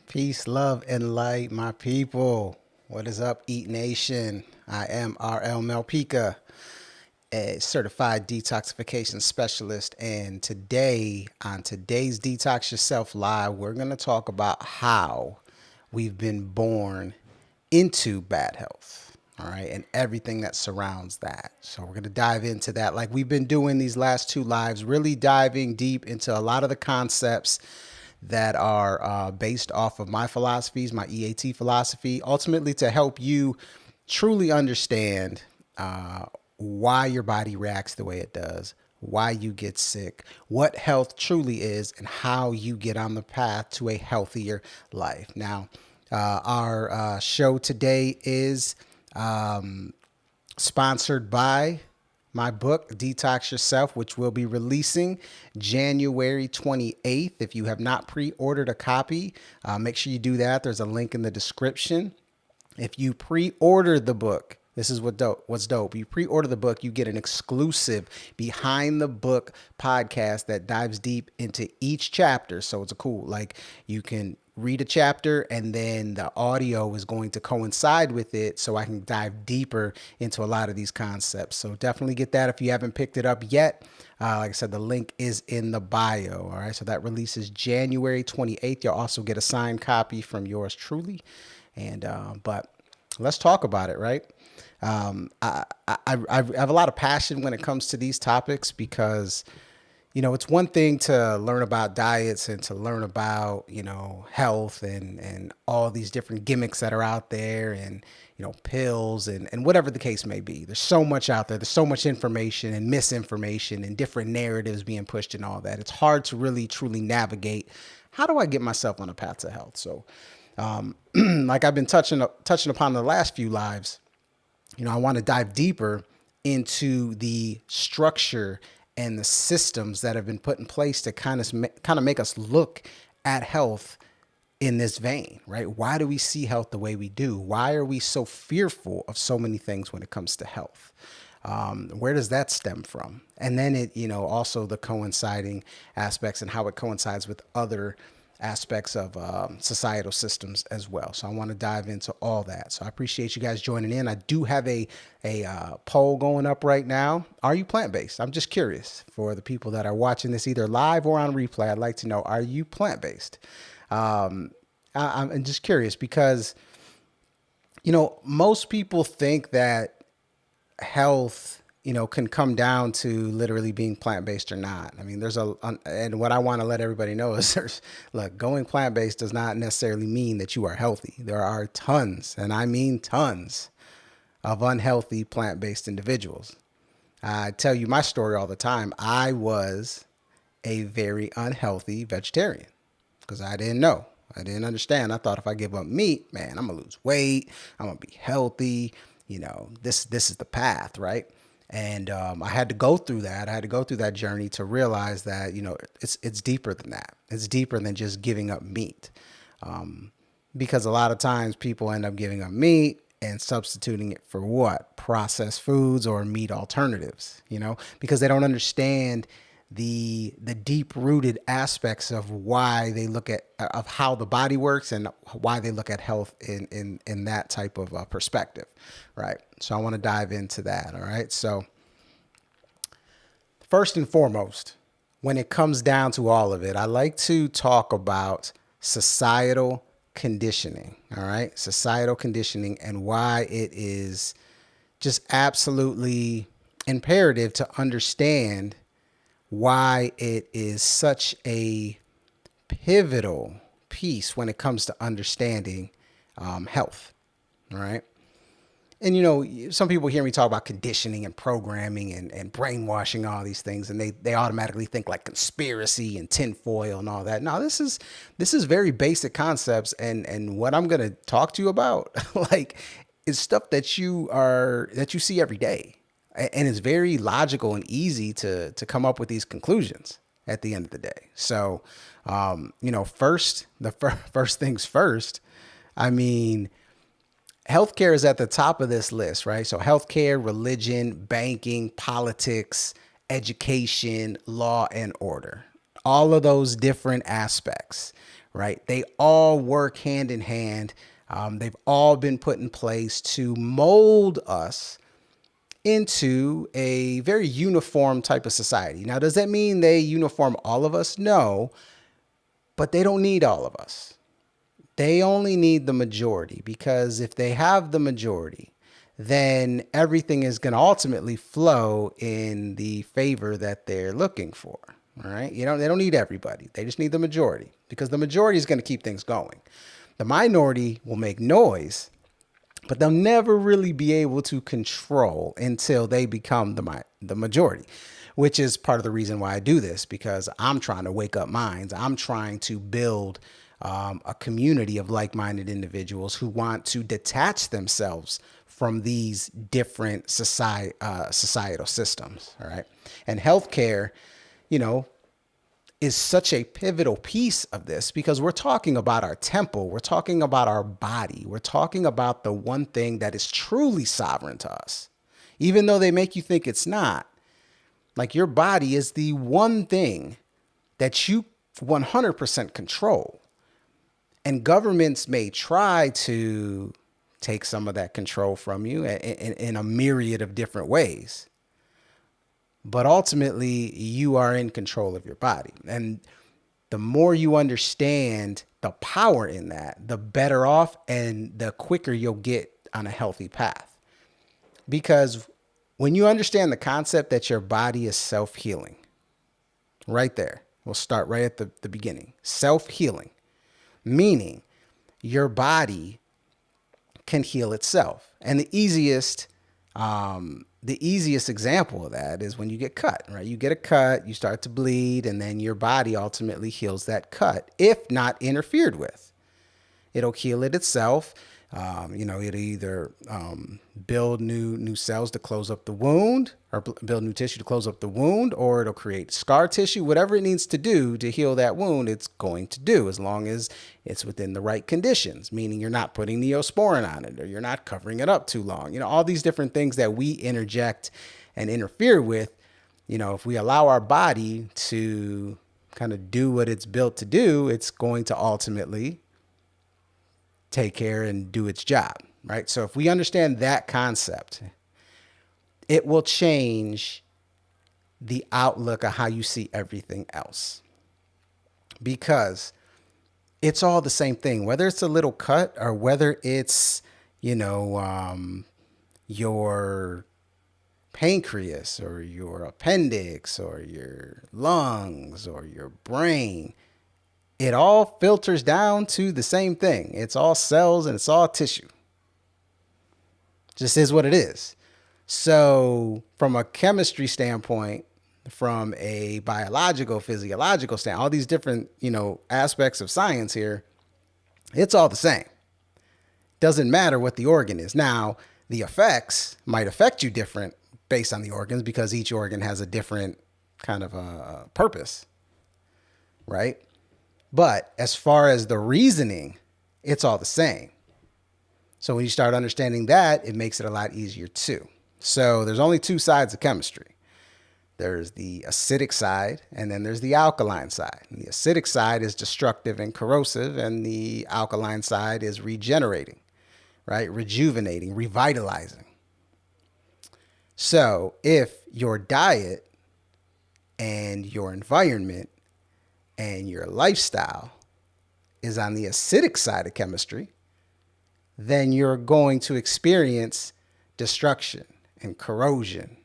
Peace, love, and light, my people. What is up, Eat Nation? I am RL Melpica, a certified detoxification specialist. And today, on today's Detox Yourself Live, we're going to talk about how we've been born into bad health. All right. And everything that surrounds that. So we're going to dive into that like we've been doing these last two lives, really diving deep into a lot of the concepts that are based off of my philosophies, my EAT philosophy, ultimately to help you truly understand why your body reacts the way it does, why you get sick, what health truly is, and how you get on the path to a healthier life. Now, our show today is sponsored by my book, Detox Yourself, which will be releasing January 28th. If you have not pre-ordered a copy, make sure you do that. There's a link in the description. If you pre-order the book, this is what's dope. You pre-order the book, you get an exclusive behind the book podcast that dives deep into each chapter. So it's a cool, like you can read a chapter and then the audio is going to coincide with it so I can dive deeper into a lot of these concepts. So definitely get that if you haven't picked it up yet. Like I said, the link is in the bio. All right. So that releases January 28th. You'll also get a signed copy from yours truly. And, but let's talk about it, right? I have a lot of passion when it comes to these topics because, you know, it's one thing to learn about diets and to learn about, you know, health and all these different gimmicks that are out there and, you know, pills and whatever the case may be. There's so much out there. There's so much information and misinformation and different narratives being pushed and all that. It's hard to really, truly navigate. How do I get myself on a path to health? So, like I've been touching upon the last few lives, you know, I want to dive deeper into the structure and the systems that have been put in place to kind of make us look at health in this vein, right? Why do we see health the way we do? Why are we so fearful of so many things when it comes to health? Where does that stem from? And then it, you know, also the coinciding aspects and how it coincides with other aspects of societal systems as well. So I want to dive into all that. So I appreciate you guys joining in. I do have a poll going up right now. Are you plant-based? I'm just curious for the people that are watching this either live or on replay. I'd like to know, are you plant-based? I'm just curious because, you know, most people think that health, you know, can come down to literally being plant-based or not. I mean, and what I want to let everybody know is look, going plant-based does not necessarily mean that you are healthy. There are tons, and I mean tons, of unhealthy plant-based individuals. I tell you my story all the time. I was a very unhealthy vegetarian because I didn't know. I didn't understand. I thought if I give up meat, man, I'm gonna lose weight. I'm gonna be healthy. You know, this is the path, right? And I had to go through that. I had to go through that journey to realize that, you know, it's deeper than that. It's deeper than just giving up meat. Because a lot of times people end up giving up meat and substituting it for what? Processed foods or meat alternatives, you know, because they don't understand the deep rooted aspects of why they look at of how the body works and why they look at health in that type of perspective. Right. So I want to dive into that. All right. So first and foremost, when it comes down to all of it, I like to talk about societal conditioning. All right. Societal conditioning and why it is just absolutely imperative to understand why it is such a pivotal piece when it comes to understanding health. All right. And, you know, some people hear me talk about conditioning and programming and brainwashing, all these things, and they automatically think like conspiracy and tinfoil and all that. No, this is very basic concepts. And what I'm going to talk to you about, like, is stuff that you see every day. And it's very logical and easy to come up with these conclusions at the end of the day. So, you know, first things first, I mean, healthcare is at the top of this list, right? So healthcare, religion, banking, politics, education, law and order, all of those different aspects, right? They all work hand in hand. They've all been put in place to mold us into a very uniform type of society. Now, does that mean they uniform all of us? No, but they don't need all of us. They only need the majority, because if they have the majority, then everything is going to ultimately flow in the favor that they're looking for. All right. They don't need everybody. They just need the majority, because the majority is going to keep things going. The minority will make noise, but they'll never really be able to control until they become the majority, which is part of the reason why I do this, because I'm trying to wake up minds. I'm trying to build a community of like-minded individuals who want to detach themselves from these different societal systems. All right. And healthcare, is such a pivotal piece of this, because we're talking about our temple. We're talking about our body. We're talking about the one thing that is truly sovereign to us, even though they make you think it's not. Like, your body is the one thing that you 100% control. And governments may try to take some of that control from you in a myriad of different ways. But ultimately, you are in control of your body. And the more you understand the power in that, the better off and the quicker you'll get on a healthy path. Because when you understand the concept that your body is self-healing, right there, we'll start right at the beginning. Self-healing, meaning your body can heal itself. And the easiest example of that is when you get cut, right? You get a cut, you start to bleed, and then your body ultimately heals that cut, if not interfered with. It'll heal it itself. It'll either build new cells to close up the wound, or build new tissue to close up the wound, or it'll create scar tissue. Whatever it needs to do to heal that wound, it's going to do, as long as it's within the right conditions, meaning you're not putting neosporin on it, or you're not covering it up too long. All these different things that we interject and interfere with, if we allow our body to kind of do what it's built to do, it's going to ultimately take care and do its job, right? So if we understand that concept, it will change the outlook of how you see everything else, because it's all the same thing, whether it's a little cut or whether it's, your pancreas or your appendix or your lungs or your brain. It all filters down to the same thing. It's all cells and it's all tissue. Just is what it is. So from a chemistry standpoint, from a biological, physiological standpoint, all these different, aspects of science here, it's all the same. Doesn't matter what the organ is. Now, the effects might affect you different based on the organs, because each organ has a different kind of a purpose, right? But as far as the reasoning, it's all the same. So when you start understanding that, it makes it a lot easier too. So there's only two sides of chemistry. There's the acidic side, and then there's the alkaline side. And the acidic side is destructive and corrosive, and the alkaline side is regenerating, right? Rejuvenating, revitalizing. So if your diet and your environment and your lifestyle is on the acidic side of chemistry, then you're going to experience destruction and corrosion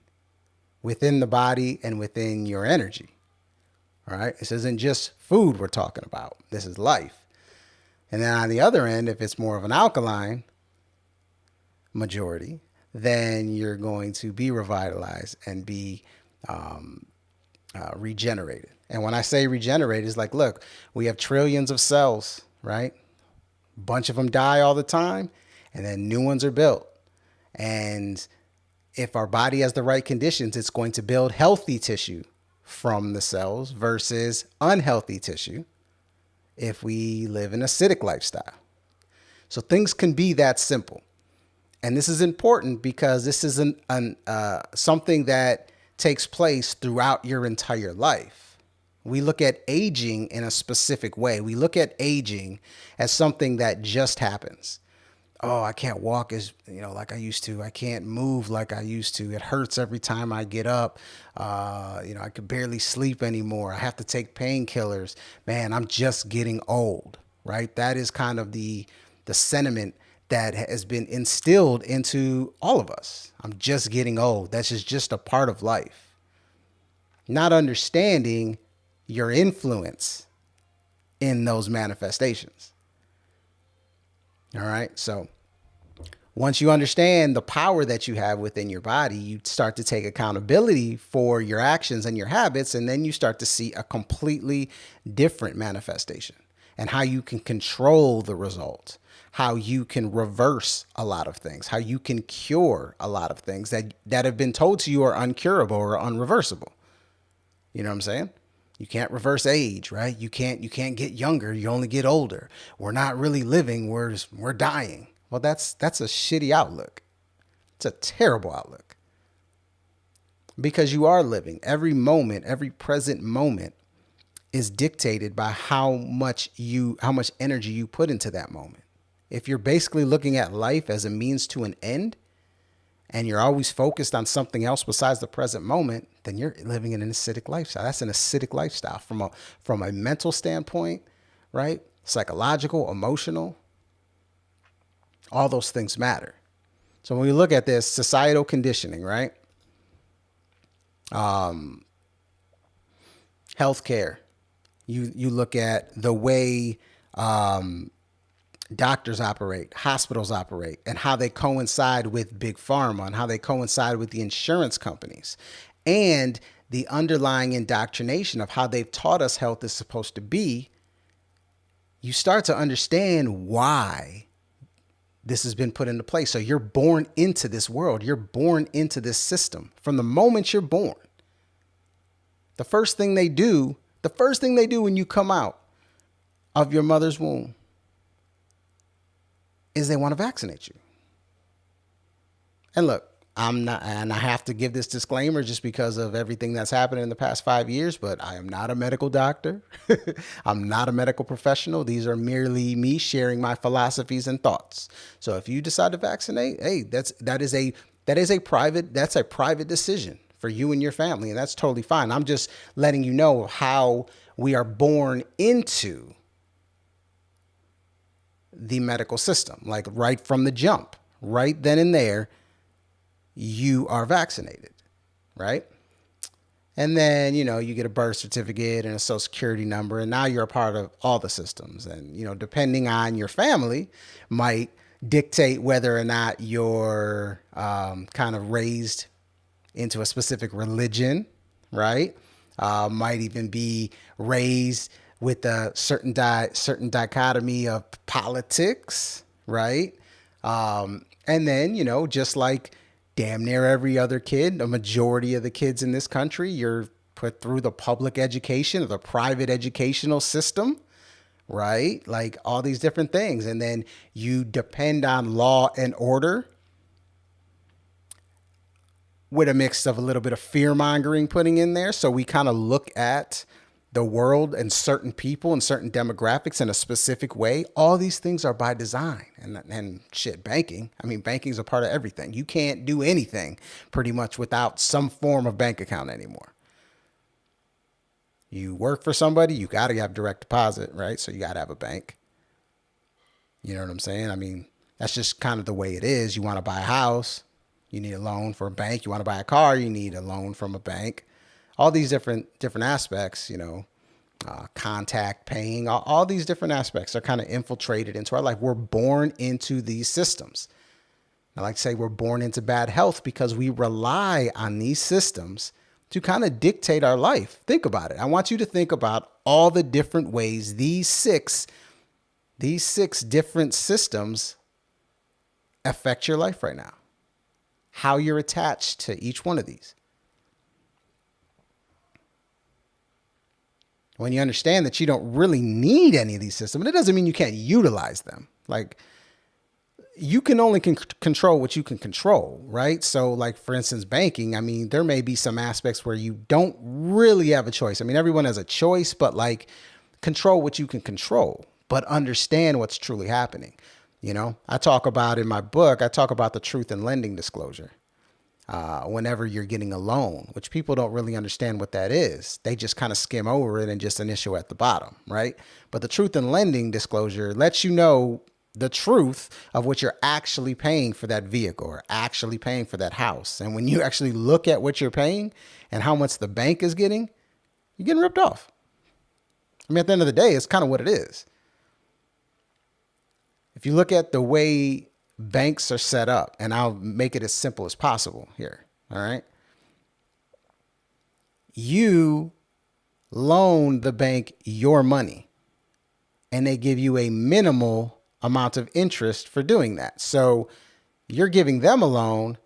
within the body and within your energy. All right. This isn't just food we're talking about. This is life. And then on the other end, if it's more of an alkaline majority, then you're going to be revitalized and be regenerated. And when I say regenerated, it's like, look, we have trillions of cells, right? A bunch of them die all the time, and then new ones are built. And if our body has the right conditions, it's going to build healthy tissue from the cells versus unhealthy tissue if we live an acidic lifestyle. So things can be that simple. And this is important because this is something that takes place throughout your entire life. We look at aging in a specific way. We look at aging as something that just happens. Oh, I can't walk as, like I used to. I can't move like I used to. It hurts every time I get up. I could barely sleep anymore. I have to take painkillers. Man, I'm just getting old, right? That is kind of the sentiment that has been instilled into all of us. I'm just getting old. That's just a part of life. Not understanding your influence in those manifestations. All right. So once you understand the power that you have within your body, you start to take accountability for your actions and your habits. And then you start to see a completely different manifestation and how you can control the result, how you can reverse a lot of things, how you can cure a lot of things that have been told to you are uncurable or unreversible. You know what I'm saying? You can't reverse age, right? You can't get younger. You only get older. We're not really living. We're dying. Well, that's a shitty outlook. It's a terrible outlook. Because you are living. Every moment, every present moment is dictated by how much energy you put into that moment. If you're basically looking at life as a means to an end, and you're always focused on something else besides the present moment, then you're living in an acidic lifestyle. That's an acidic lifestyle from a mental standpoint, right? Psychological, emotional, all those things matter. So when we look at this, societal conditioning, right? Healthcare. You look at the way doctors operate, hospitals operate, and how they coincide with big pharma and how they coincide with the insurance companies and the underlying indoctrination of how they've taught us health is supposed to be. You start to understand why this has been put into place. So you're born into this world. You're born into this system from the moment you're born. The first thing they do when you come out of your mother's womb is they want to vaccinate you. And look, and I have to give this disclaimer just because of everything that's happened in the past 5 years, but I am not a medical doctor. I'm not a medical professional. These are merely me sharing my philosophies and thoughts. So if you decide to vaccinate, hey, that is a private decision for you and your family, and that's totally fine. I'm just letting you know how we are born into the medical system, like right from the jump, right then and there, you are vaccinated, right? And then, you get a birth certificate and a social security number, and now you're a part of all the systems. And, depending on your family, might dictate whether or not you're kind of raised into a specific religion, right? Might even be raised with a certain dichotomy of politics, right? And then, just like damn near every other kid, a majority of the kids in this country, you're put through the public education or the private educational system, right? Like all these different things. And then you depend on law and order with a mix of a little bit of fear mongering putting in there. So we kind of look at the world and certain people and certain demographics in a specific way. All these things are by design. And shit, banking. I mean, banking's a part of everything. You can't do anything pretty much without some form of bank account anymore. You work for somebody, you got to have direct deposit, right? So you got to have a bank. You know what I'm saying? I mean, that's just kind of the way it is. You want to buy a house, you need a loan for a bank. You want to buy a car, you need a loan from a bank. All these different aspects, contact paying, all these different aspects are kind of infiltrated into our life. We're born into these systems. I like to say we're born into bad health because we rely on these systems to kind of dictate our life. Think about it. I want you to think about all the different ways these six different systems affect your life right now. How you're attached to each one of these. When you understand that you don't really need any of these systems, it doesn't mean you can't utilize them. Like, you can only control what you can control, right? So like, for instance, banking, I mean, there may be some aspects where you don't really have a choice. I mean, everyone has a choice, but like, control what you can control, but understand what's truly happening. You know, I talk about in my book, I talk about the truth in lending disclosure. Whenever you're getting a loan, which people don't really understand what that is. They just kind of skim over it and just initial at the bottom, right? But the truth in lending disclosure lets you know the truth of what you're actually paying for that vehicle or actually paying for that house. And when you actually look at what you're paying and how much the bank is getting, you're getting ripped off. I mean, at the end of the day, it's kind of what it is. If you look at the way banks are set up, and I'll make it as simple as possible here. All right. You loan the bank your money and they give you a minimal amount of interest for doing that. So you're giving them a loan,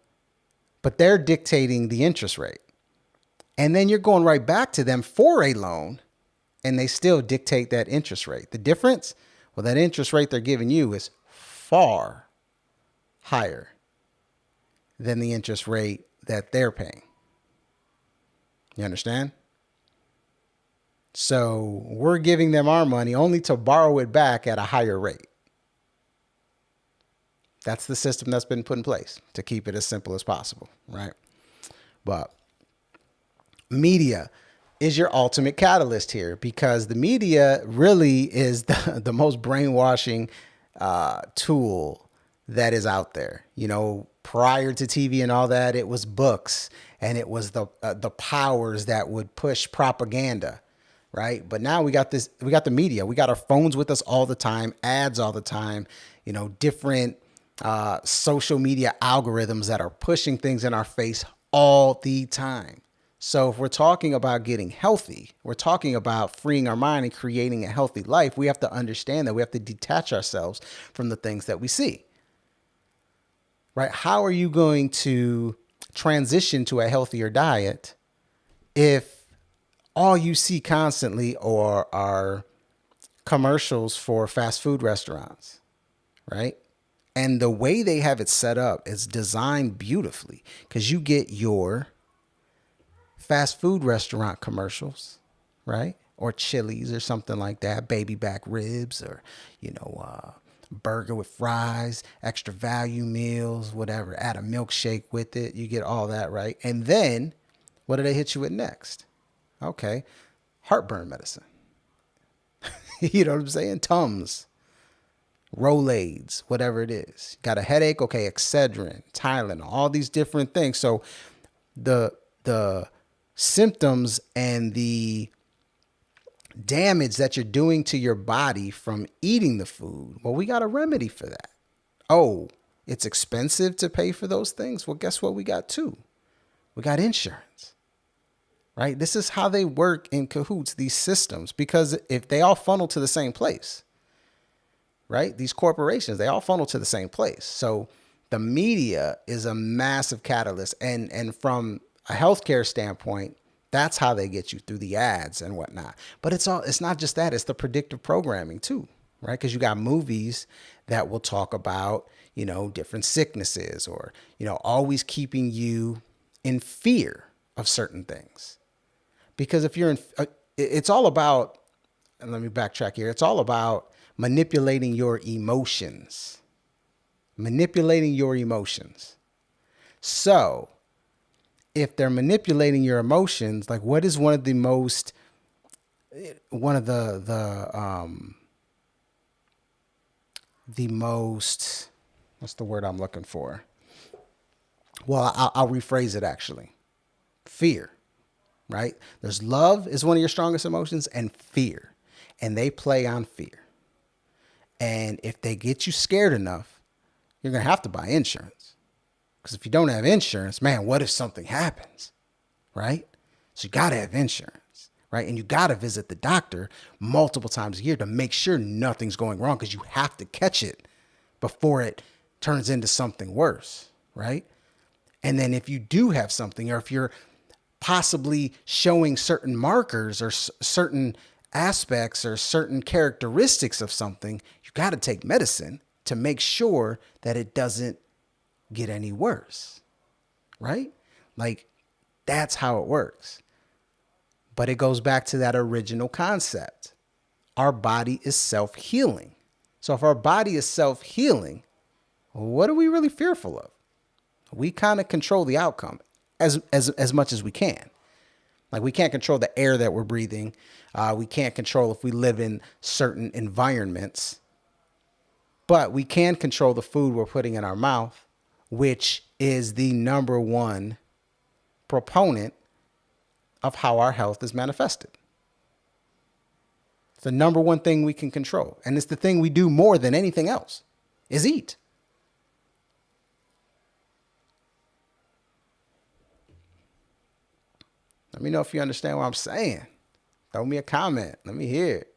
but they're dictating the interest rate. And then you're going right back to them for a loan and they still dictate that interest rate. The difference, well, that interest rate they're giving you is far higher than the interest rate that they're paying. You understand? So we're giving them our money only to borrow it back at a higher rate. That's the system that's been put in place to keep it as simple as possible, right? But media is your ultimate catalyst here because the media really is the most brainwashing tool that is out there. You know, prior to TV and all that, it was books and it was the powers that would push propaganda, right? But now we got the media. We got our phones with us all the time, ads all the time, you know, different social media algorithms that are pushing things in our face all the time. So if we're talking about getting healthy, we're talking about freeing our mind and creating a healthy life, we have to understand that we have to detach ourselves from the things that we see. Right? How are you going to transition to a healthier diet if all you see constantly are commercials for fast food restaurants, right? And the way they have it set up is designed beautifully because you get your fast food restaurant commercials, right? Or Chili's or something like that, baby back ribs or, you know, burger with fries, extra value meals, whatever, add a milkshake with it. You get all that, right? And then what do they hit you with next? Okay. Heartburn medicine. You know what I'm saying? Tums, Rolaids, whatever it is. Got a headache? Okay. Excedrin, Tylenol, all these different things. So the symptoms and the damage that you're doing to your body from eating the food, well, we got a remedy for that. Oh, it's expensive to pay for those things. Well, guess what we got too? We got insurance, right? This is how they work in cahoots, these systems, because if they all funnel to the same place, right? These corporations, they all funnel to the same place. So the media is a massive catalyst. And from a healthcare standpoint, that's how they get you through the ads and whatnot. But it's not just that, it's the predictive programming too, right? Because you got movies that will talk about, you know, different sicknesses or, you know, always keeping you in fear of certain things. Because if you're in, it's all about, and let me backtrack here. It's all about manipulating your emotions, So if they're manipulating your emotions, like what is one of the most, what's the word I'm looking for? Well, I'll rephrase it actually. Fear, right? There's love is one of your strongest emotions and fear, and they play on fear. And if they get you scared enough, you're going to have to buy insurance. Because if you don't have insurance, man, what if something happens, right? So you got to have insurance, right? And you got to visit the doctor multiple times a year to make sure nothing's going wrong because you have to catch it before it turns into something worse, right? And then if you do have something, or if you're possibly showing certain markers or certain aspects or certain characteristics of something, you got to take medicine to make sure that it doesn't get any worse, right? Like, that's how it works. But it goes back to that original concept. Our body is self-healing. So if our body is self-healing, what are we really fearful of? We kind of control the outcome as much as we can. Like, we can't control the air that we're breathing. We can't control if we live in certain environments, but we can control the food we're putting in our mouth, which is the number one proponent of how our health is manifested. It's the number one thing we can control. And it's the thing we do more than anything else, is eat. Let me know if you understand what I'm saying. Throw me a comment. Let me hear it.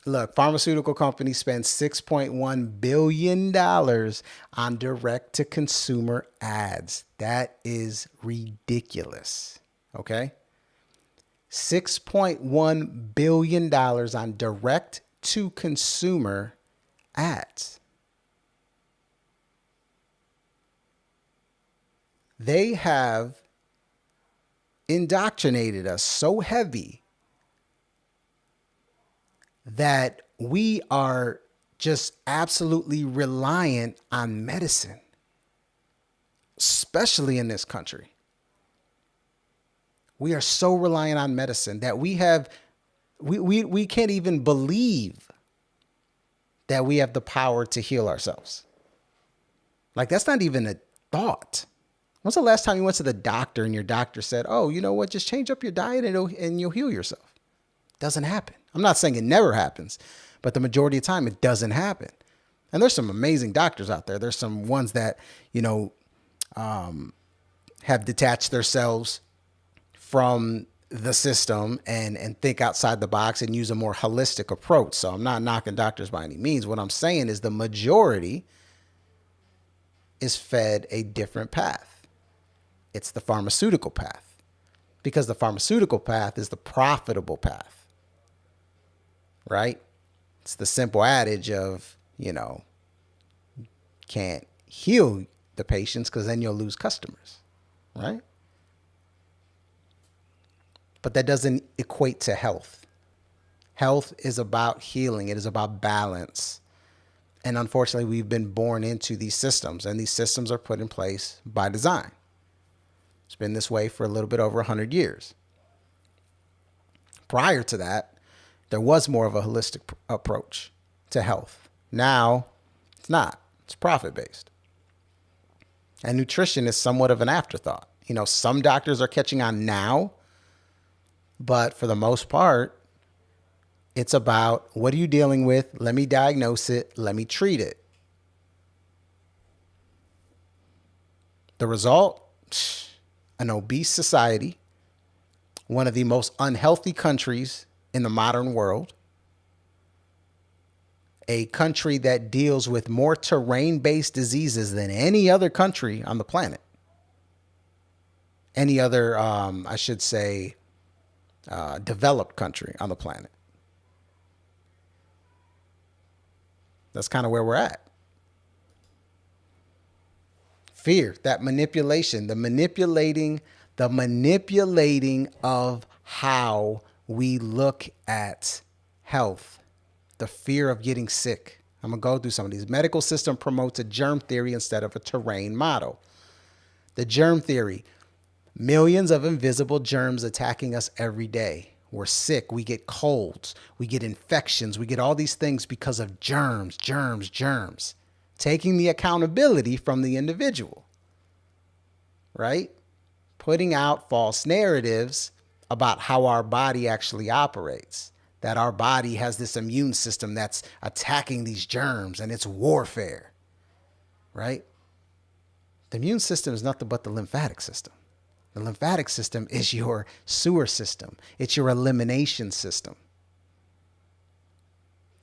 Look, pharmaceutical companies spend $6.1 billion on direct-to-consumer ads. That is ridiculous, okay? $6.1 billion on direct-to-consumer ads. They have indoctrinated us so heavy that we are just absolutely reliant on medicine, especially in this country. We are so reliant on medicine that we can't even believe that we have the power to heal ourselves. Like, that's not even a thought. When's the last time you went to the doctor and your doctor said, oh, you know what, just change up your diet and you'll heal yourself? Doesn't happen. I'm not saying it never happens, but the majority of the time it doesn't happen. And there's some amazing doctors out there. There's some ones that, have detached themselves from the system and think outside the box and use a more holistic approach. So I'm not knocking doctors by any means. What I'm saying is the majority is fed a different path. It's the pharmaceutical path, because the pharmaceutical path is the profitable path, right? It's the simple adage of, can't heal the patients because then you'll lose customers, right? But that doesn't equate to health. Health is about healing. It is about balance. And unfortunately, we've been born into these systems, and these systems are put in place by design. It's been this way for a little bit over 100 years. Prior to that, there was more of a holistic approach to health. Now, it's not. It's profit-based. And nutrition is somewhat of an afterthought. Some doctors are catching on now, but for the most part, it's about, what are you dealing with? Let me diagnose it. Let me treat it. The result? An obese society, one of the most unhealthy countries in the modern world, a country that deals with more terrain-based diseases than any other country on the planet. Any other, developed country on the planet. That's kind of where we're at. Fear, that manipulation, the manipulating of how we look at health, the fear of getting sick. I'm going to go through some of these. Medical system promotes a germ theory instead of a terrain model. The germ theory, millions of invisible germs attacking us every day. We're sick. We get colds. We get infections. We get all these things because of germs. Taking the accountability from the individual, right? Putting out false narratives about how our body actually operates, that our body has this immune system that's attacking these germs and it's warfare, right? The immune system is nothing but the lymphatic system. The lymphatic system is your sewer system. It's your elimination system.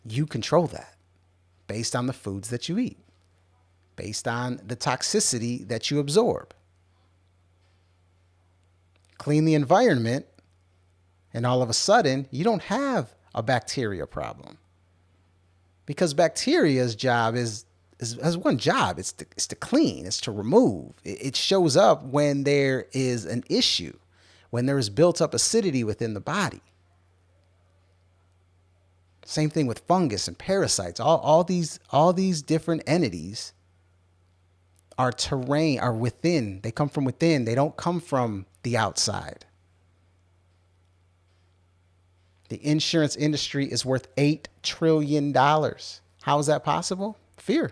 You control that based on the foods that you eat, based on the toxicity that you absorb. Clean the environment, and all of a sudden, you don't have a bacteria problem, Because bacteria's job is has one job. It's to clean. It's to remove. It shows up when there is an issue, when there is built up acidity within the body. Same thing with fungus and parasites. All these different entities are within. They come from within. They don't come from the outside. The insurance industry is worth $8 trillion. How is that possible? Fear.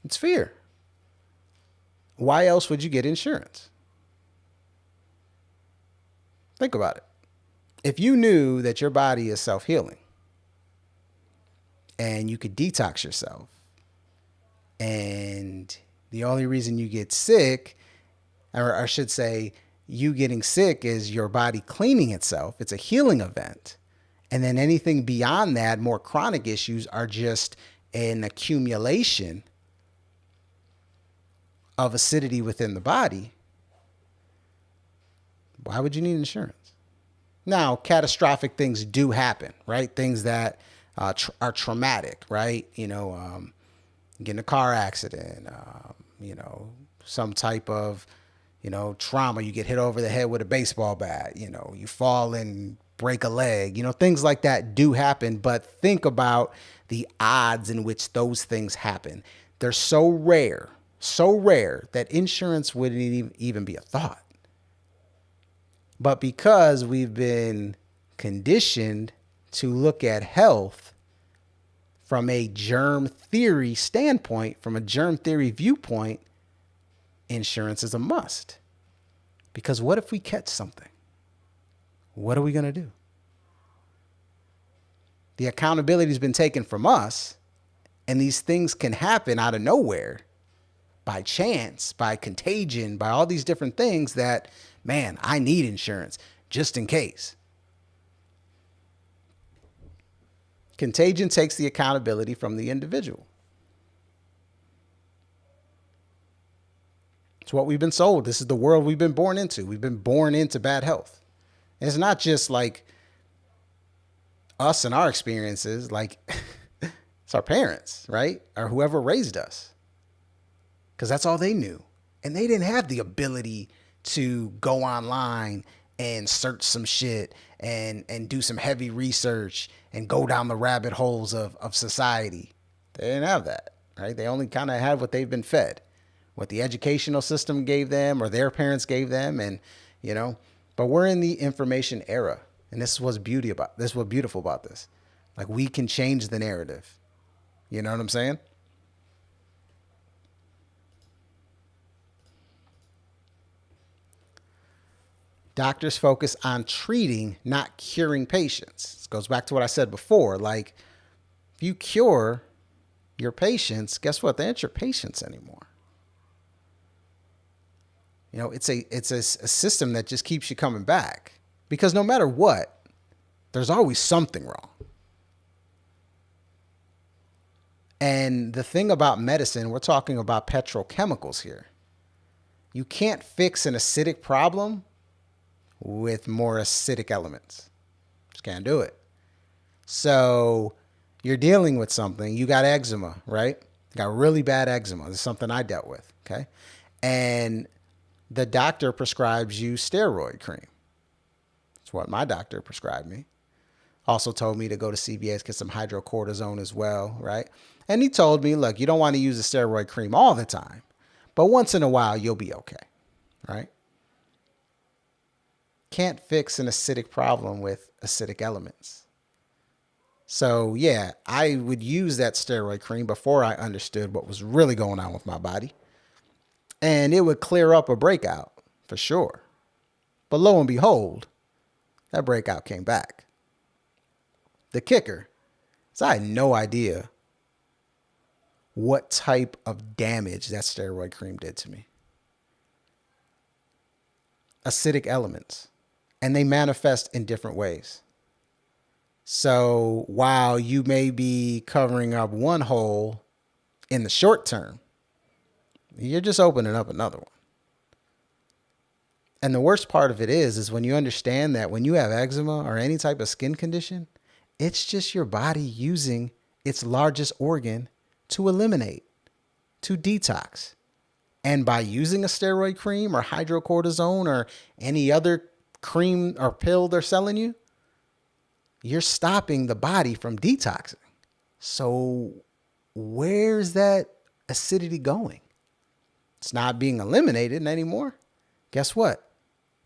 It's fear. Why else would you get insurance? Think about it. If you knew that your body is self-healing and you could detox yourself, and the only reason you get sick, or I should say, you getting sick is your body cleaning itself. It's a healing event. And then anything beyond that, more chronic issues, are just an accumulation of acidity within the body. Why would you need insurance? Now, catastrophic things do happen, right? Things that are traumatic, right? Get in a car accident, some type of, trauma. You get hit over the head with a baseball bat, you fall and break a leg, things like that do happen. But think about the odds in which those things happen. They're so rare that insurance wouldn't even be a thought. But because we've been conditioned to look at health from a germ theory standpoint, from a germ theory viewpoint, insurance is a must. Because what if we catch something? What are we going to do? The accountability has been taken from us, and these things can happen out of nowhere, by chance, by contagion, by all these different things that, man, I need insurance just in case. Contagion takes the accountability from the individual. It's what we've been sold. This is the world we've been born into. We've been born into bad health. And it's not just like us and our experiences, like it's our parents, right? Or whoever raised us. Because that's all they knew. And they didn't have the ability to go online and search some shit and do some heavy research and go down the rabbit holes of society. They didn't have that, right? They only kind of had what they've been fed, what the educational system gave them or their parents gave them. And, but we're in the information era. And this is what's beautiful about this. Like, we can change the narrative. You know what I'm saying? Doctors focus on treating, not curing patients. This goes back to what I said before. Like, if you cure your patients, guess what? They aren't your patients anymore. It's a system that just keeps you coming back. Because no matter what, there's always something wrong. And the thing about medicine, we're talking about petrochemicals here. You can't fix an acidic problem with more acidic elements. Just can't do it. So you're dealing with something. You got eczema, right? You got really bad eczema. This is something I dealt with, okay? And the doctor prescribes you steroid cream. That's what my doctor prescribed me. Also told me to go to CVS, get some hydrocortisone as well, right? And he told me, look, you don't want to use the steroid cream all the time, but once in a while, you'll be okay, right? Can't fix an acidic problem with acidic elements. So yeah, I would use that steroid cream before I understood what was really going on with my body. And it would clear up a breakout for sure. But lo and behold, that breakout came back. The kicker is I had no idea what type of damage that steroid cream did to me. Acidic elements. And they manifest in different ways. So while you may be covering up one hole in the short term, you're just opening up another one. And the worst part of it is when you understand that when you have eczema or any type of skin condition, It's just your body using its largest organ to eliminate, to detox. And by using a steroid cream or hydrocortisone or any other cream or pill they're selling you, you're stopping the body from detoxing. So where's that acidity going? It's not being eliminated anymore. Guess what?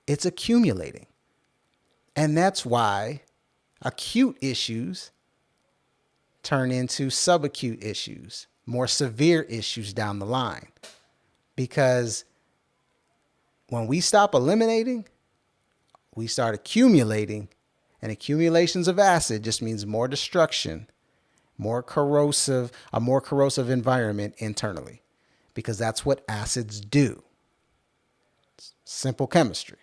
It's accumulating. And that's why acute issues turn into subacute issues, more severe issues down the line. Because when we stop eliminating, we start accumulating, and accumulations of acid just means more destruction, a more corrosive environment internally, because that's what acids do. It's simple chemistry.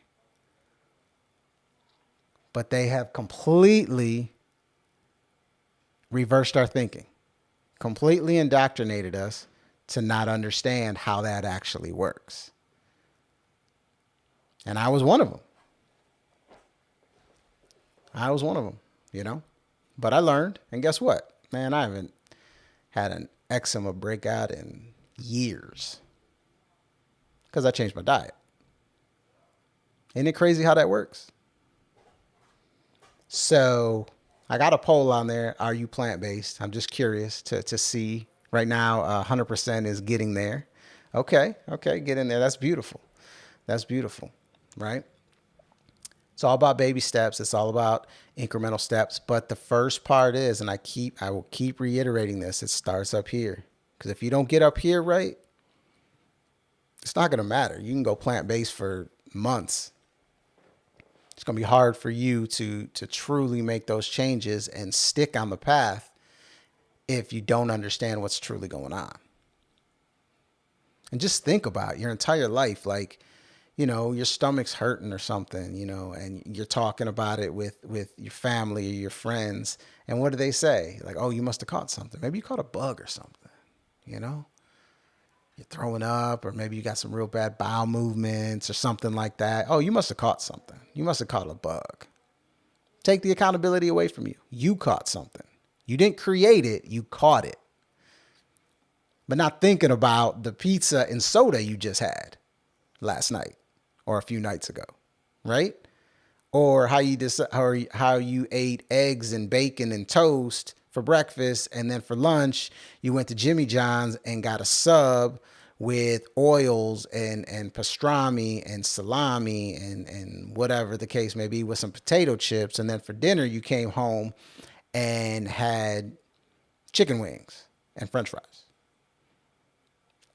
But they have completely reversed our thinking, completely indoctrinated us to not understand how that actually works. And I was one of them. But I learned, and guess what? Man, I haven't had an eczema breakout in years because I changed my diet. Isn't it crazy how that works? So I got a poll on there. Are you plant-based? I'm just curious to see. Right now, 100% is getting there. Okay, get in there. That's beautiful. Right? It's all about baby steps. It's all about incremental steps. But the first part is, and I will keep reiterating this, it starts up here. Because if you don't get up here right, it's not going to matter. You can go plant-based for months. It's going to be hard for you to truly make those changes and stick on the path if you don't understand what's truly going on. And just think about your entire life, like, your stomach's hurting or something, and you're talking about it with your family or your friends. And what do they say? Like, oh, you must have caught something. Maybe you caught a bug or something, You're throwing up, or maybe you got some real bad bowel movements or something like that. Oh, you must have caught something. You must have caught a bug. Take the accountability away from you. You caught something. You didn't create it. You caught it. But not thinking about the pizza and soda you just had last night or a few nights ago, right? Or how you ate eggs and bacon and toast for breakfast, and then for lunch you went to Jimmy John's and got a sub with oils and pastrami and salami and whatever the case may be, with some potato chips, and then for dinner you came home and had chicken wings and French fries.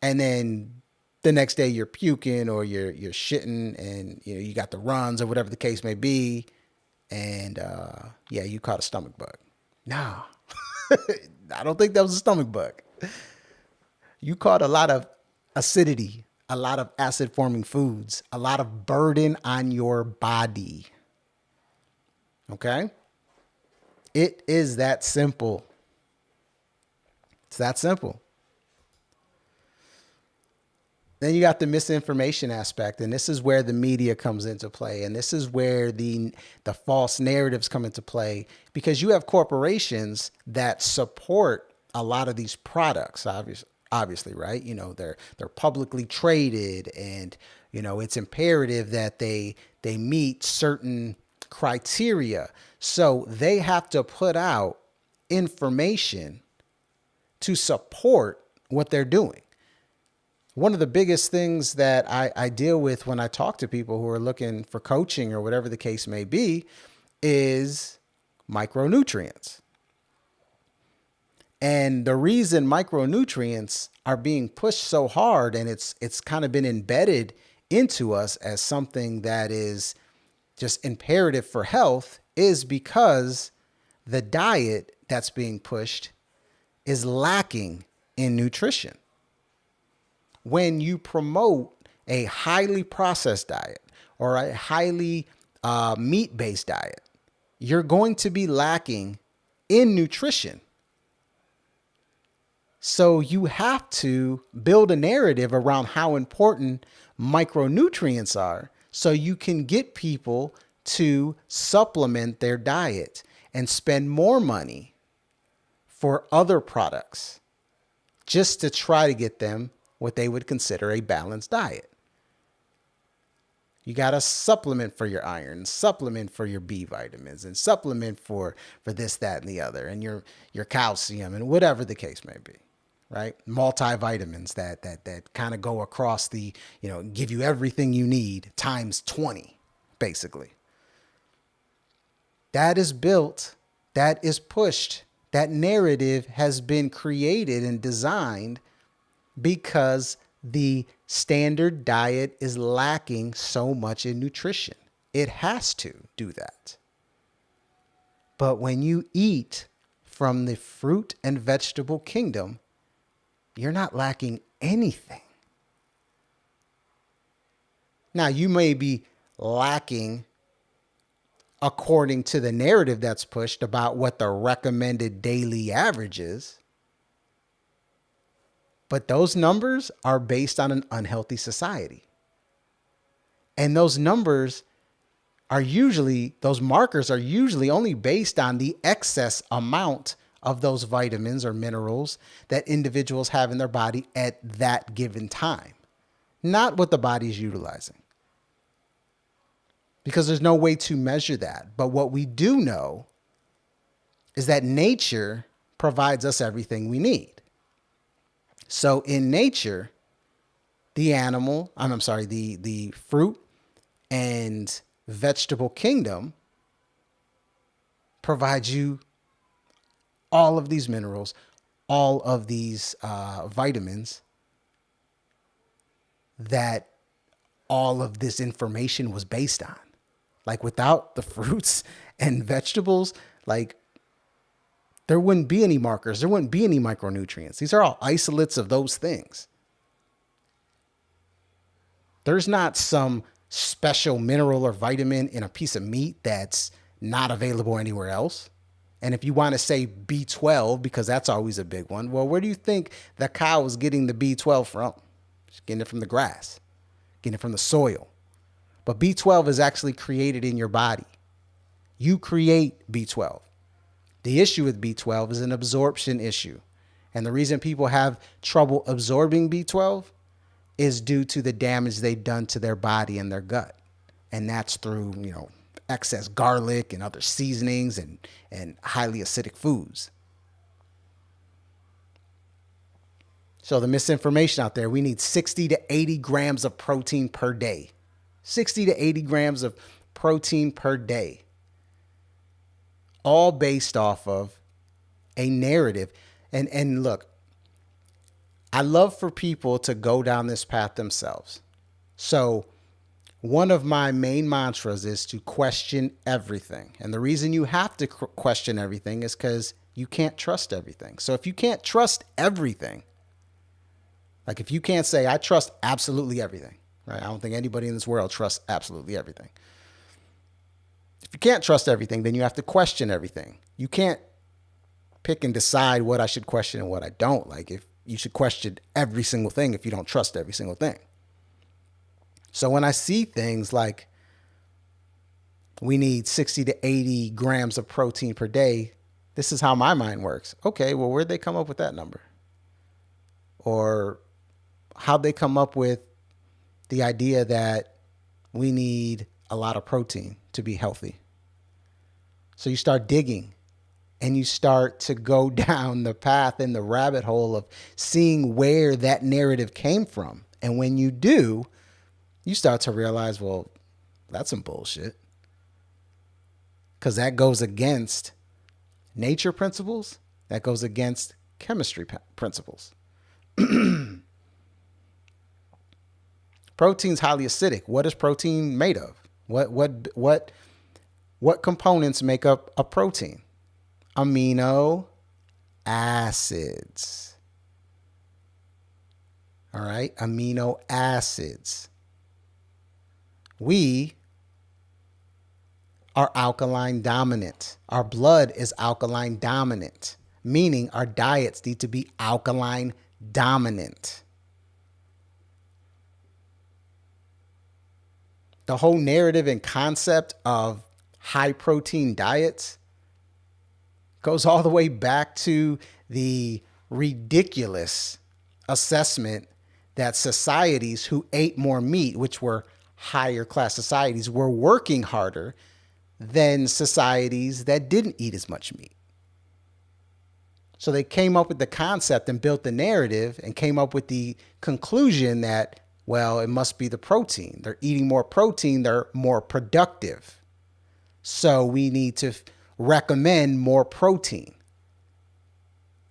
And then the next day you're puking or you're shitting, and you got the runs or whatever the case may be, and you caught a stomach bug. Nah, I don't think that was a stomach bug. You caught a lot of acidity, a lot of acid forming foods, a lot of burden on your body. Okay? It is that simple. It's that simple. Then you got the misinformation aspect, and this is where the media comes into play, and this is where the false narratives come into play, because you have corporations that support a lot of these products, obviously, right? They're publicly traded, and it's imperative that they meet certain criteria. So they have to put out information to support what they're doing. One of the biggest things that I deal with when I talk to people who are looking for coaching or whatever the case may be is micronutrients. And the reason micronutrients are being pushed so hard, and it's kind of been embedded into us as something that is just imperative for health, is because the diet that's being pushed is lacking in nutrition. When you promote a highly processed diet or a highly meat-based diet, you're going to be lacking in nutrition. So you have to build a narrative around how important micronutrients are, so you can get people to supplement their diet and spend more money for other products just to try to get them what they would consider a balanced diet. You got to supplement for your iron, supplement for your B vitamins, and supplement for this, that, and the other, and your calcium, and whatever the case may be, right? Multivitamins that kind of go across the, give you everything you need times 20, basically. That is built, that is pushed, that narrative has been created and designed because the standard diet is lacking so much in nutrition. It has to do that. But when you eat from the fruit and vegetable kingdom, you're not lacking anything. Now, you may be lacking according to the narrative that's pushed about what the recommended daily average is. But those numbers are based on an unhealthy society. And those numbers are usually, those markers are usually only based on the excess amount of those vitamins or minerals that individuals have in their body at that given time, not what the body is utilizing. Because there's no way to measure that. But what we do know is that nature provides us everything we need. So in nature, the fruit and vegetable kingdom provides you all of these minerals, all of these vitamins that all of this information was based on. Like without the fruits and vegetables, like there wouldn't be any markers. There wouldn't be any micronutrients. These are all isolates of those things. There's not some special mineral or vitamin in a piece of meat that's not available anywhere else. And if you want to say B12, because that's always a big one, well, where do you think the cow is getting the B12 from? She's getting it from the grass, getting it from the soil. But B12 is actually created in your body. You create B12. The issue with B12 is an absorption issue. And the reason people have trouble absorbing B12 is due to the damage they've done to their body and their gut. And that's through, excess garlic and other seasonings and highly acidic foods. So the misinformation out there, we need 60 to 80 grams of protein per day. 60 to 80 grams of protein per day. All based off of a narrative. And look, I love for people to go down this path themselves. So one of my main mantras is to question everything. And the reason you have to question everything is because you can't trust everything. So if you can't trust everything, like if you can't say, I trust absolutely everything, right? I don't think anybody in this world trusts absolutely everything. If you can't trust everything, then you have to question everything. You can't pick and decide what I should question and what I don't. Like if you should question every single thing if you don't trust every single thing. So when I see things like we need 60 to 80 grams of protein per day, this is how my mind works. Okay, well, where'd they come up with that number? Or how'd they come up with the idea that we need a lot of protein to be healthy? So you start digging and you start to go down the path in the rabbit hole of seeing where that narrative came from. And when you do, you start to realize, well, that's some bullshit. Because that goes against nature principles. That goes against chemistry principles. Protein's highly acidic. What is protein made of? What components make up a protein? Amino acids. All right, amino acids. We are alkaline dominant. Our blood is alkaline dominant, meaning our diets need to be alkaline dominant. The whole narrative and concept of high protein diets goes all the way back to the ridiculous assessment that societies who ate more meat, which were higher class societies, were working harder than societies that didn't eat as much meat. So they came up with the concept and built the narrative and came up with the conclusion that, well, it must be the protein. They're eating more protein, they're more productive. So we need to recommend more protein.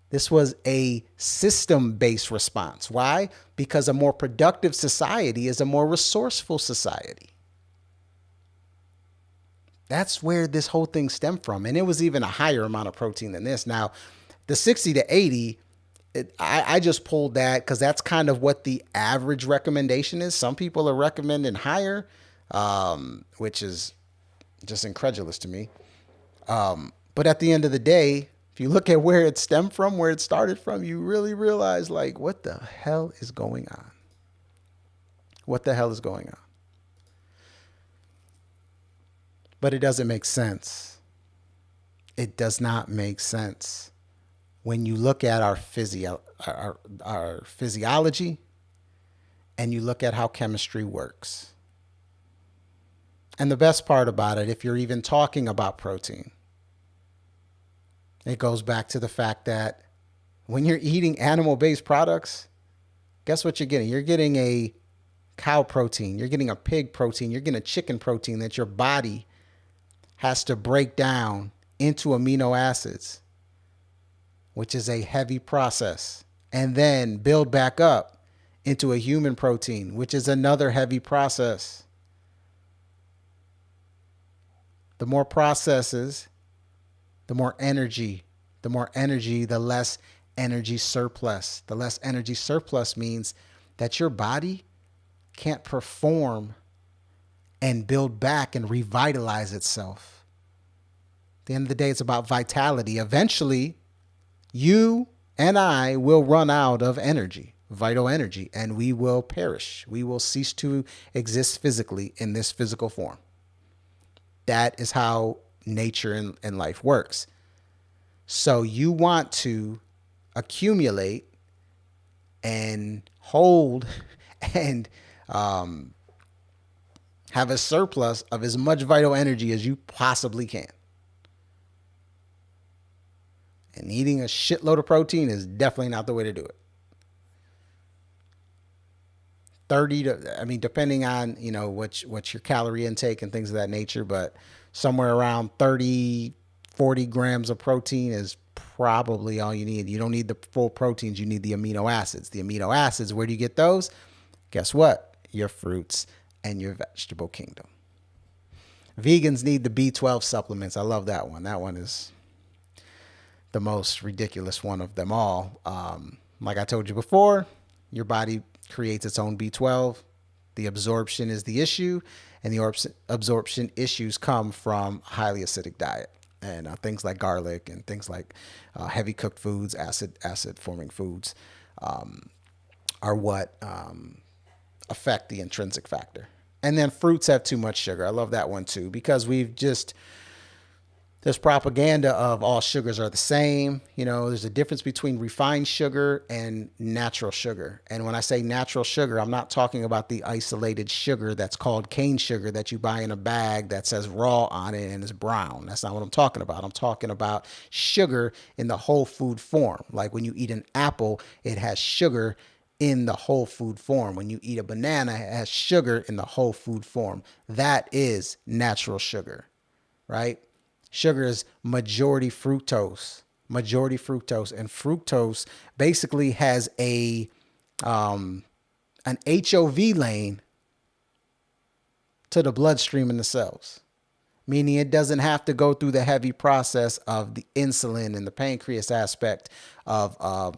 This was a system-based response. Why? Because a more productive society is a more resourceful society. That's where this whole thing stemmed from. And it was even a higher amount of protein than this. Now, the 60 to 80, I just pulled that because that's kind of what the average recommendation is. Some people are recommending higher, which is just incredulous to me. But at the end of the day, if you look at where it stemmed from, where it started from, you really realize, like, what the hell is going on? What the hell is going on? But it doesn't make sense. It does not make sense when you look at our physiology and you look at how chemistry works. And the best part about it, if you're even talking about protein, it goes back to the fact that when you're eating animal-based products, guess what you're getting? You're getting a cow protein, you're getting a pig protein, you're getting a chicken protein that your body has to break down into amino acids, which is a heavy process, and then build back up into a human protein, which is another heavy process. The more processes, the more energy. The more energy, the less energy surplus. The less energy surplus means that your body can't perform and build back and revitalize itself. At the end of the day, it's about vitality. Eventually, you and I will run out of energy, vital energy, and we will perish. We will cease to exist physically in this physical form. That is how nature and life works. So you want to accumulate and hold and have a surplus of as much vital energy as you possibly can. And eating a shitload of protein is definitely not the way to do it. 30 to, I mean, depending on, what's your calorie intake and things of that nature, but somewhere around 30, 40 grams of protein is probably all you need. You don't need the full proteins. You need the amino acids. The amino acids, where do you get those? Guess what? Your fruits and your vegetable kingdom. Vegans need the B12 supplements. I love that one. That one is the most ridiculous one of them all. Like I told you before, your body creates its own B12. The absorption is the issue, and the absorption issues come from a highly acidic diet and things like garlic and things like heavy cooked foods, acid forming foods are what affect the intrinsic factor. And then fruits have too much sugar. I love that one too, because there's propaganda of all sugars are the same. There's a difference between refined sugar and natural sugar. And when I say natural sugar, I'm not talking about the isolated sugar that's called cane sugar that you buy in a bag that says raw on it and is brown. That's not what I'm talking about. I'm talking about sugar in the whole food form. Like when you eat an apple, it has sugar in the whole food form. When you eat a banana, it has sugar in the whole food form. That is natural sugar, right? Sugar is majority fructose, and fructose basically has an HOV lane to the bloodstream in the cells, meaning it doesn't have to go through the heavy process of the insulin and the pancreas aspect of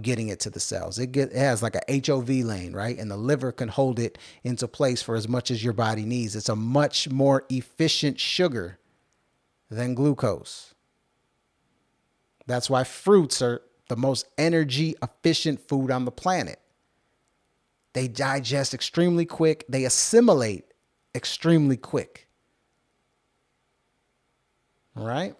getting it to the cells. It has like a HOV lane, right? And the liver can hold it into place for as much as your body needs. It's a much more efficient sugar than glucose. That's why fruits are the most energy efficient food on the planet. They digest extremely quick. They assimilate extremely quick. All right.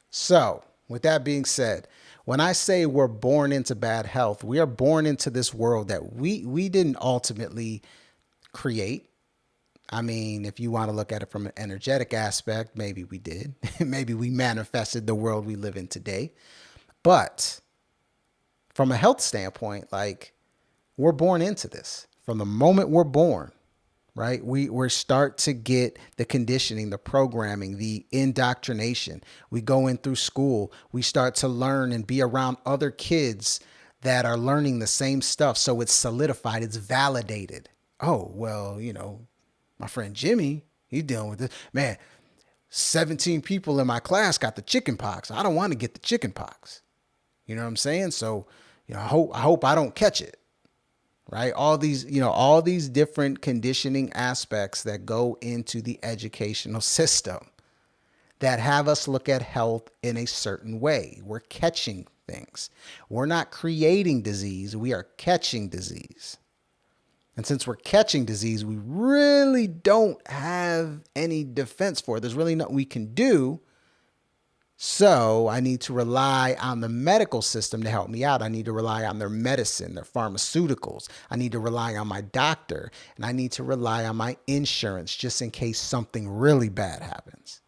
So, with that being said, when I say we're born into bad health, we are born into this world that we didn't ultimately create. I mean, if you want to look at it from an energetic aspect, maybe we did. Maybe we manifested the world we live in today. But from a health standpoint, like, we're born into this. From the moment we're born, right? We start to get the conditioning, the programming, the indoctrination. We go in through school. We start to learn and be around other kids that are learning the same stuff. So it's solidified, it's validated. Oh, well, my friend Jimmy, he's dealing with this. Man, 17 people in my class got the chicken pox. I don't want to get the chicken pox. You know what I'm saying? So, I hope I don't catch it. Right? All these different conditioning aspects that go into the educational system that have us look at health in a certain way. We're catching things. We're not creating disease. We are catching disease. And since we're catching disease, we really don't have any defense for it. There's really nothing we can do. So I need to rely on the medical system to help me out. I need to rely on their medicine, their pharmaceuticals. I need to rely on my doctor, and I need to rely on my insurance just in case something really bad happens.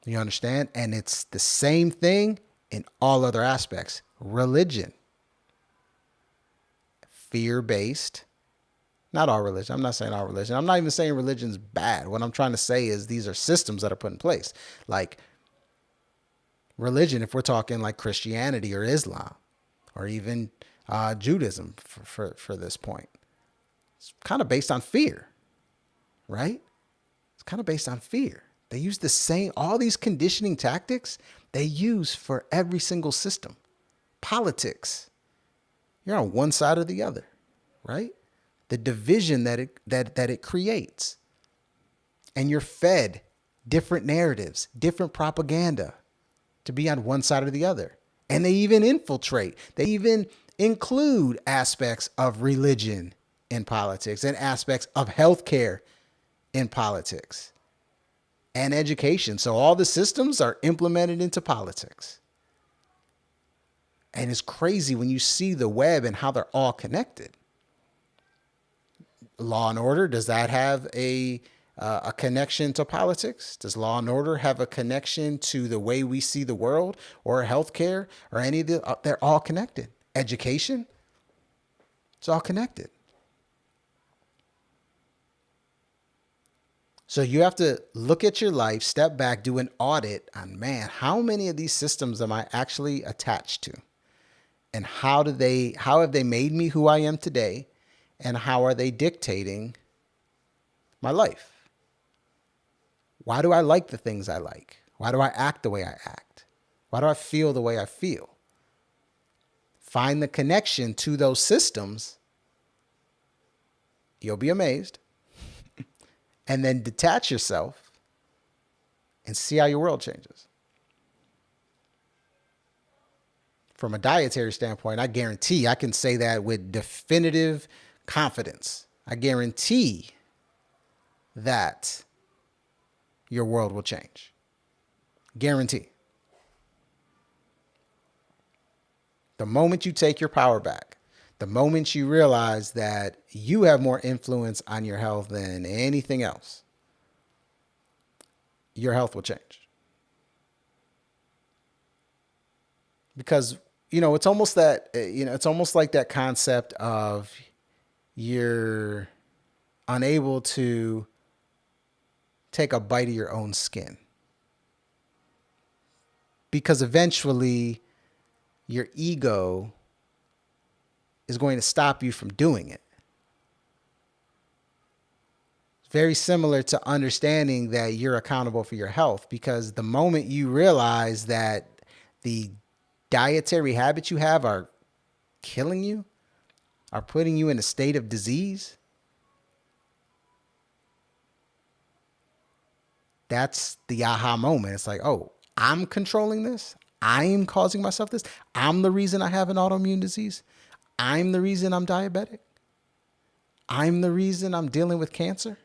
You understand? And it's the same thing in all other aspects. Religion, fear-based. Not all religion. I'm not saying all religion. I'm not even saying religion's bad. What I'm trying to say is these are systems that are put in place. Like religion, if we're talking like Christianity or Islam or even Judaism for this point, it's kind of based on fear, right? It's kind of based on fear. They use the same, all these conditioning tactics they use for every single system. Politics, you're on one side or the other, right? The division that it creates. And you're fed different narratives, different propaganda to be on one side or the other. And they even infiltrate. They even include aspects of religion in politics and aspects of healthcare in politics and education. So all the systems are implemented into politics. And it's crazy when you see the web and how they're all connected. Law and order, does that have a connection to politics? Does law and order have a connection to the way we see the world or healthcare or any of the, they're all connected. Education, it's all connected. So you have to look at your life, step back, do an audit on, man, how many of these systems am I actually attached to? And how have they made me who I am today? And how are they dictating my life? Why do I like the things I like? Why do I act the way I act? Why do I feel the way I feel? Find the connection to those systems. You'll be amazed. And then detach yourself and see how your world changes. From a dietary standpoint, I guarantee I can say that with definitive confidence. I guarantee that your world will change. Guarantee. The moment you take your power back, the moment you realize that you have more influence on your health than anything else, your health will change. Because, it's almost like that concept of you're unable to take a bite of your own skin. Because eventually your ego is going to stop you from doing it. It's very similar to understanding that you're accountable for your health, because the moment you realize that the dietary habits you have are killing you, are putting you in a state of disease, that's the aha moment. It's like, oh, I'm controlling this. I'm causing myself this. I'm the reason I have an autoimmune disease. I'm the reason I'm diabetic. I'm the reason I'm dealing with cancer.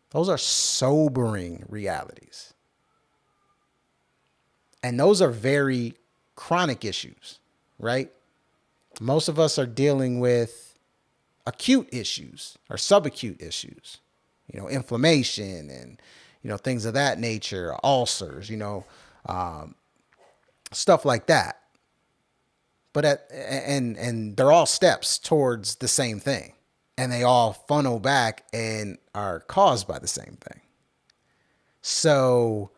Those are sobering realities. And those are very chronic issues, right? Most of us are dealing with acute issues or subacute issues, inflammation and, things of that nature, ulcers, stuff like that. But and they're all steps towards the same thing, and they all funnel back and are caused by the same thing. So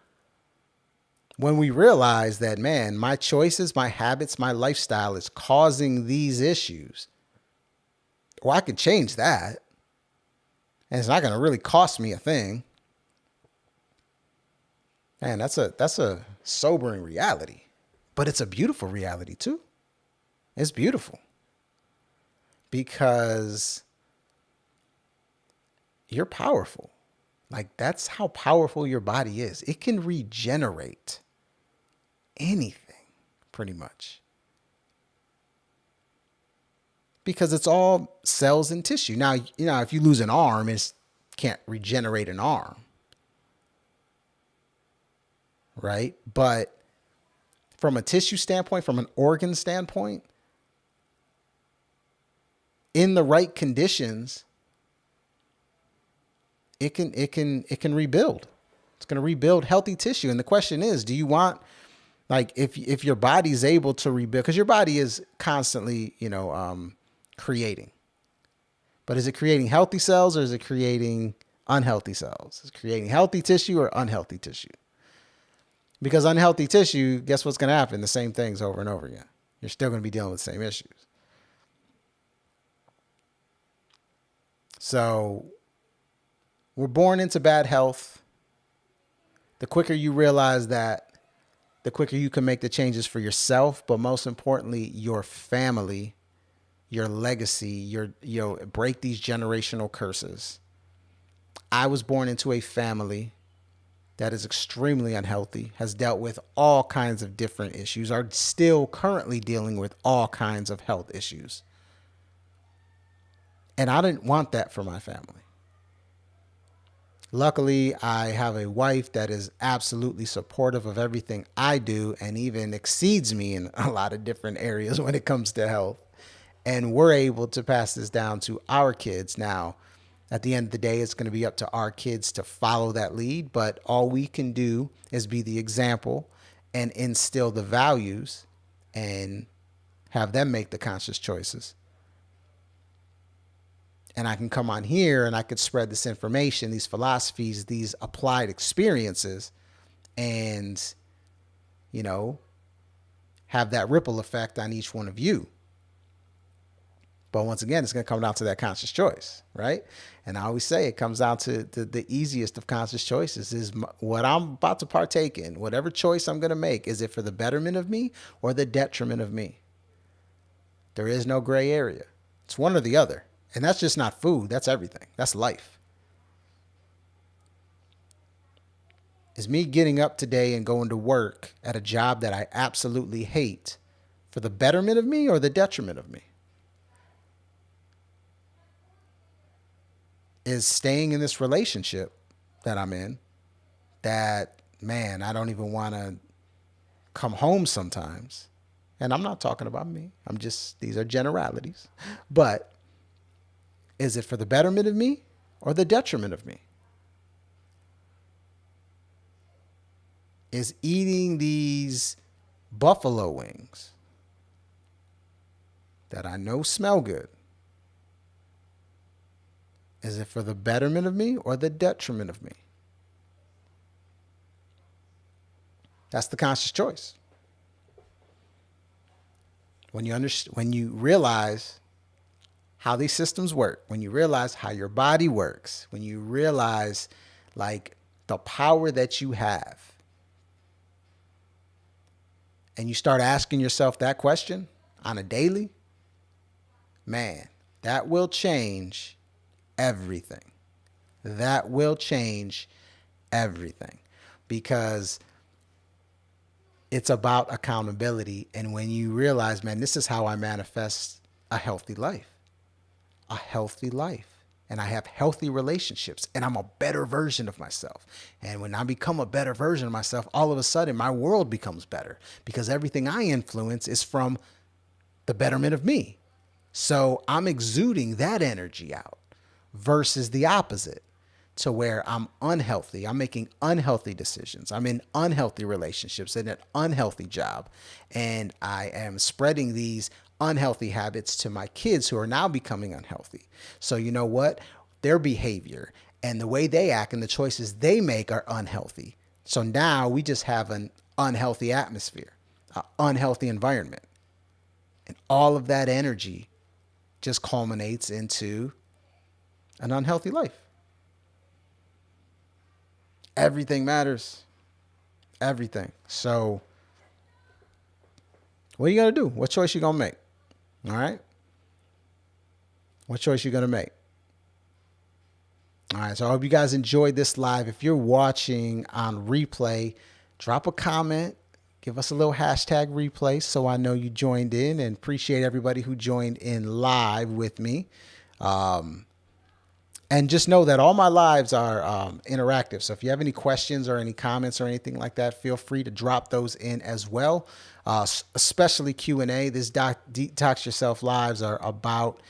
when we realize that, man, my choices, my habits, my lifestyle is causing these issues, well, I can change that, and it's not going to really cost me a thing. Man, that's a sobering reality, but it's a beautiful reality too. It's beautiful because you're powerful. Like, that's how powerful your body is. It can regenerate anything pretty much because it's all cells and tissue. Now, if you lose an arm, it can't regenerate an arm, right? But from a tissue standpoint, from an organ standpoint, in the right conditions, it can rebuild. It's going to rebuild healthy tissue. And the question is, do you want, like, if your body's able to rebuild, because your body is constantly, creating, but is it creating healthy cells or is it creating unhealthy cells? Is it creating healthy tissue or unhealthy tissue? Because unhealthy tissue, guess what's going to happen? The same things over and over again. You're still going to be dealing with the same issues. So we're born into bad health. The quicker you realize that, the quicker you can make the changes for yourself, but most importantly, your family, your legacy, break these generational curses. I was born into a family that is extremely unhealthy, has dealt with all kinds of different issues, are still currently dealing with all kinds of health issues. And I didn't want that for my family. Luckily, I have a wife that is absolutely supportive of everything I do and even exceeds me in a lot of different areas when it comes to health. And we're able to pass this down to our kids. Now, at the end of the day, it's going to be up to our kids to follow that lead. But all we can do is be the example and instill the values and have them make the conscious choices. And I can come on here and I could spread this information, these philosophies, these applied experiences, and, have that ripple effect on each one of you. But once again, it's going to come down to that conscious choice, right? And I always say it comes down to the easiest of conscious choices is what I'm about to partake in. Whatever choice I'm going to make, is it for the betterment of me or the detriment of me? There is no gray area. It's one or the other. And that's just not food. That's everything. That's life. Is me getting up today and going to work at a job that I absolutely hate for the betterment of me or the detriment of me? Is staying in this relationship that I'm in that, man, I don't even want to come home sometimes. And I'm not talking about me. These are generalities. But is it for the betterment of me or the detriment of me? Is eating these buffalo wings that I know smell good, is it for the betterment of me or the detriment of me? That's the conscious choice. When you realize how these systems work, when you realize how your body works, when you realize like the power that you have, and you start asking yourself that question on a daily, man, that will change everything. That will change everything. Because It's about accountability. And when you realize, man, this is how I manifest a healthy life, a healthy life. And I have healthy relationships and I'm a better version of myself. And when I become a better version of myself, all of a sudden my world becomes better because everything I influence is from the betterment of me. So I'm exuding that energy out versus the opposite to where I'm unhealthy. I'm making unhealthy decisions. I'm in unhealthy relationships in an unhealthy job. And I am spreading these unhealthy habits to my kids who are now becoming unhealthy. So you know what? Their behavior and the way they act and the choices they make are unhealthy. So now we just have an unhealthy atmosphere, an unhealthy environment. And all of that energy just culminates into an unhealthy life. Everything matters. Everything. So what are you going to do? What choice you going to make? All right. What choice you going to make? All right. So I hope you guys enjoyed this live. If you're watching on replay, drop a comment. Give us a little hashtag replay so I know you joined in, and appreciate everybody who joined in live with me. And just know that all my lives are interactive. So if you have any questions or any comments or anything like that, feel free to drop those in as well, especially Q&A. This Detox Yourself lives are about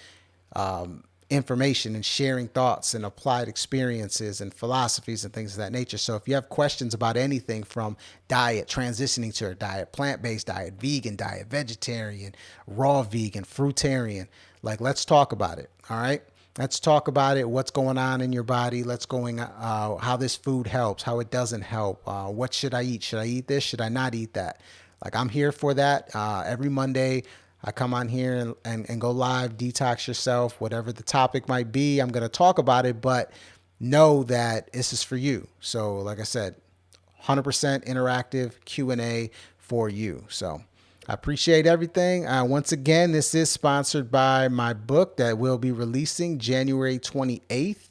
information and sharing thoughts and applied experiences and philosophies and things of that nature. So if you have questions about anything from diet, transitioning to a diet, plant-based diet, vegan diet, vegetarian, raw vegan, fruitarian, like let's talk about it. All right. Let's talk about it. What's going on in your body? Let's going how this food helps, how it doesn't help. What should I eat? Should I eat this? Should I not eat that? Like I'm here for that. Every Monday, I come on here and go live, detox yourself, whatever the topic might be. I'm going to talk about it, but know that this is for you. So like I said, 100% interactive Q&A for you. So I appreciate everything. Once again, this is sponsored by my book that will be releasing January 28th.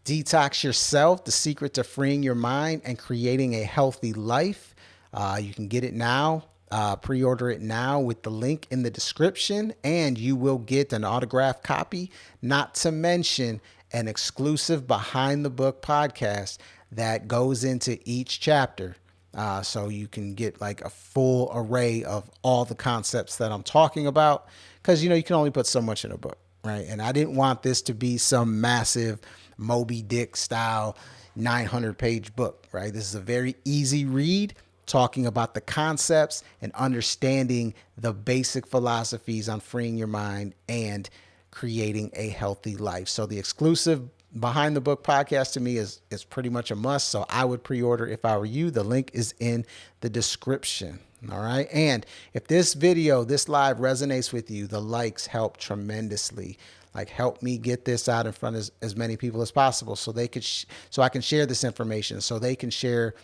Detox Yourself, The Secret to Freeing Your Mind and Creating a Healthy Life. You can get it now. Pre-order it now with the link in the description, and you will get an autographed copy, not to mention an exclusive behind the book podcast that goes into each chapter. So you can get like a full array of all the concepts that I'm talking about, because, you know, you can only put so much in a book, right? And I didn't want this to be some massive Moby Dick style 900-page book, right? This is a very easy read, talking about the concepts and understanding the basic philosophies on freeing your mind and creating a healthy life. So the exclusive behind the book podcast to me is pretty much a must. So I would pre-order if I were you. The link is in the description. All right. And if this video, this live resonates with you, the likes help tremendously. Like help me get this out in front of as many people as possible so they could, so I can share this information, so they can share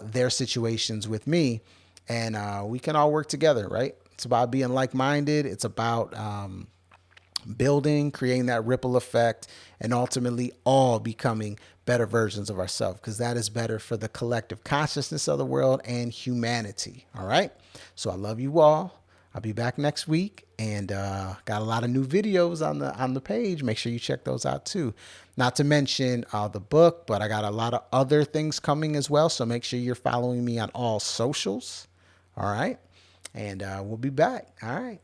their situations with me, and we can all work together, right? It's about being like-minded. It's about building, creating that ripple effect, and ultimately all becoming better versions of ourselves, because that is better for the collective consciousness of the world and humanity. All right. So I love you all. I'll be back next week, and got a lot of new videos on the page. Make sure you check those out too. Not to mention the book, but I got a lot of other things coming as well. So make sure you're following me on all socials. All right. And we'll be back. All right.